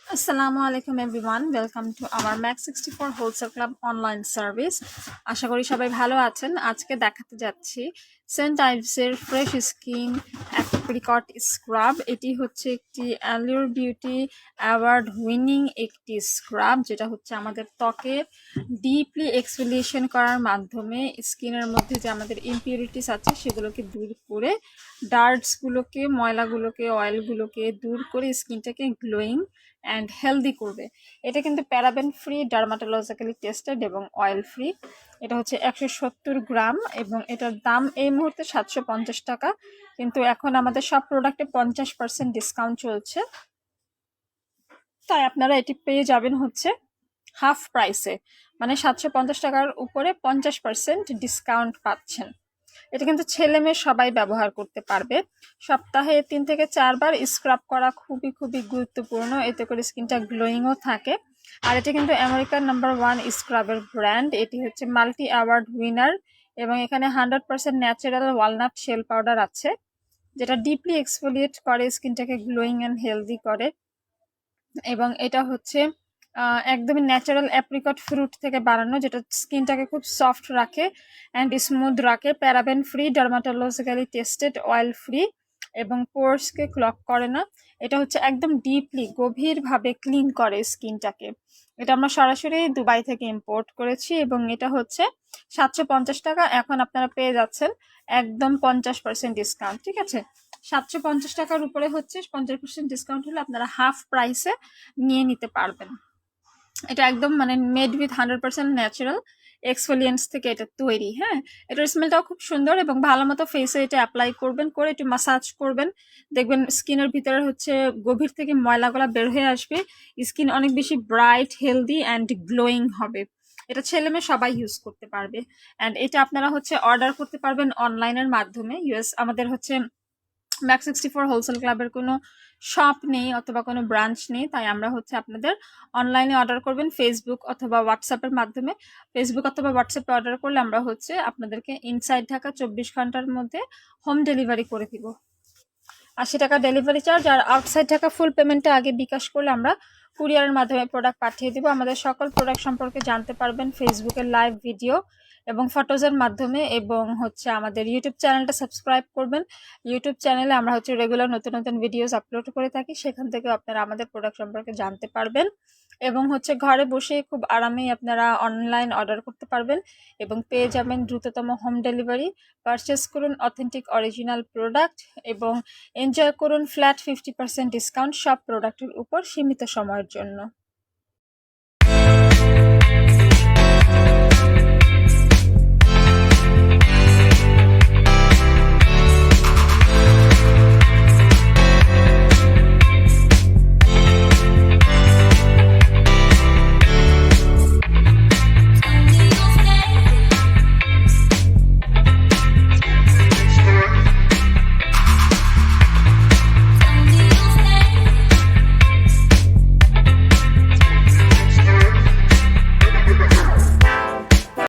Assalamualaikum everyone, welcome to our Mak64 Wholesale Club online service. আশা করি সবাই ভালো আছেন। আজকে দেখাতে যাচ্ছি St.Ives এর ফ্রেশ স্কিন Apricot স্ক্রাব। এটি হচ্ছে একটি অ্যালিওর বিউটি অ্যাওয়ার্ড উইনিং একটি স্ক্রাব, যেটা হচ্ছে আমাদের ত্বকে ডিপলি এক্সফোলিয়েশন করার মাধ্যমে স্কিনের মধ্যে যে আমাদের ইম্পিউরিটিস আছে সেগুলোকে দূর করে, ডার্টসগুলোকে, ময়লাগুলোকে, অয়েলগুলোকে দূর করে স্কিনটাকে গ্লোয়িং অ্যান্ড হেলদি করবে। এটা কিন্তু প্যারাবেন ফ্রি, ডার্মাটোলজিক্যালি টেস্টেড এবং অয়েল ফ্রি। এটা হচ্ছে 170 গ্রাম এবং এটার দাম এই মুহূর্তে 750 টাকা, কিন্তু এখন আমাদের সব প্রোডাক্টে 50% ডিসকাউন্ট চলছে, তাই আপনারা এটি পেয়ে যাবেন হচ্ছে হাফ প্রাইসে, মানে 750 টাকার উপরে 50% ডিসকাউন্ট পাচ্ছেন। এটা কিন্তু ছেলে মেয়ে সবাই ব্যবহার করতে পারবে। সপ্তাহে 3 থেকে 4 বার স্ক্রাব করা খুবই গুরুত্বপূর্ণ, এতে করে স্কিনটা গ্লোয়িংও থাকে। আর এটা কিন্তু আমেরিকার নাম্বার 1 স্ক্রাবের ব্র্যান্ড। এটি হচ্ছে মাল্টি অ্যাওয়ার্ড উইনার এবং এখানে 100% ন্যাচারাল ওয়ালনাট শেল পাউডার আছে, যেটা ডিপলি এক্সফোলিয়েট করে, স্কিনটাকে গ্লোয়িং অ্যান্ড হেলদি করে। এবং এটা হচ্ছে একদমই ন্যাচারাল অ্যাপ্রিকট ফ্রুট থেকে বানানো, যেটা স্কিনটাকে খুব সফট রাখে অ্যান্ড স্মুথ রাখে। Paraben free, dermatologically tested, oil free এবং পোর্সকে ক্লগ করে না। এটা হচ্ছে একদম ডিপলি, গভীরভাবে ক্লিন করে স্কিনটাকে। এটা আমরা সরাসরি দুবাই থেকে ইম্পোর্ট করেছি এবং এটা হচ্ছে 750 টাকা। এখন আপনারা পেয়ে যাচ্ছেন একদম 50% ডিসকাউন্ট। ঠিক আছে, 750 টাকার উপরে হচ্ছে 50% ডিসকাউন্ট হলে আপনারা হাফ প্রাইসে নিয়ে নিতে পারবেন। এটা একদম মানে মেড উইথ 100% ন্যাচারাল এক্সফোলিয়েন্টস থেকে এটা তৈরি। হ্যাঁ, এটার স্মেলটাও খুব সুন্দর এবং ভালো মতো ফেসে এটা অ্যাপ্লাই করবেন, করে একটু মাসাজ করবেন, দেখবেন স্কিনের ভিতরে হচ্ছে গভীর থেকে ময়লাগুলা বের হয়ে আসবে, স্কিন অনেক বেশি ব্রাইট, হেলদি অ্যান্ড গ্লোয়িং হবে। এটা ছেলে মেয়ে সবাই ইউজ করতে পারবে। অ্যান্ড এটা আপনারা হচ্ছে অর্ডার করতে পারবেন অনলাইনের মাধ্যমে। আমাদের হচ্ছে Mak64 হোলসেল ক্লাবের কোনো শপ নেই অথবা কোনো ব্রাঞ্চ নেই, তাই আমরা হচ্ছে আপনাদের অনলাইনে অর্ডার করবেন ফেসবুক অথবা হোয়াটসঅ্যাপের মাধ্যমে। ফেসবুক অথবা হোয়াটসঅ্যাপে অর্ডার করলে আমরা হচ্ছে আপনাদেরকে ইনসাইড ঢাকা 24 ঘন্টার মধ্যে হোম ডেলিভারি করে দিব। 80 টাকা ডেলিভারি চার্জ, আর আউটসাইড ঢাকা ফুল পেমেন্টটা আগে বিকাশ করলে আমরা কুরিয়ারের মাধ্যমে প্রোডাক্ট পাঠিয়ে দিব। আমাদের সকল প্রোডাক্ট সম্পর্কে জানতে পারবেন ফেসবুকের লাইভ ভিডিও এবং ফটোজের মাধ্যমে, এবং হচ্ছে আমাদের ইউটিউব চ্যানেলটা সাবস্ক্রাইব করবেন। ইউটিউব চ্যানেলে আমরা হচ্ছে রেগুলার নতুন ভিডিওস আপলোড করে থাকি, সেখান থেকে আপনারা আমাদের প্রোডাক্ট সম্পর্কে জানতে পারবেন এবং হচ্ছে ঘরে বসে খুব আরামেই আপনারা অনলাইন অর্ডার করতে পারবেন এবং পেয়ে যাবেন দ্রুততম হোম ডেলিভারি। পারচেস করুন অথেন্টিক অরিজিনাল প্রোডাক্ট এবং এনজয় করুন ফ্ল্যাট 50% ডিসকাউন্ট সব প্রোডাক্টের উপর সীমিত সময়ের জন্য।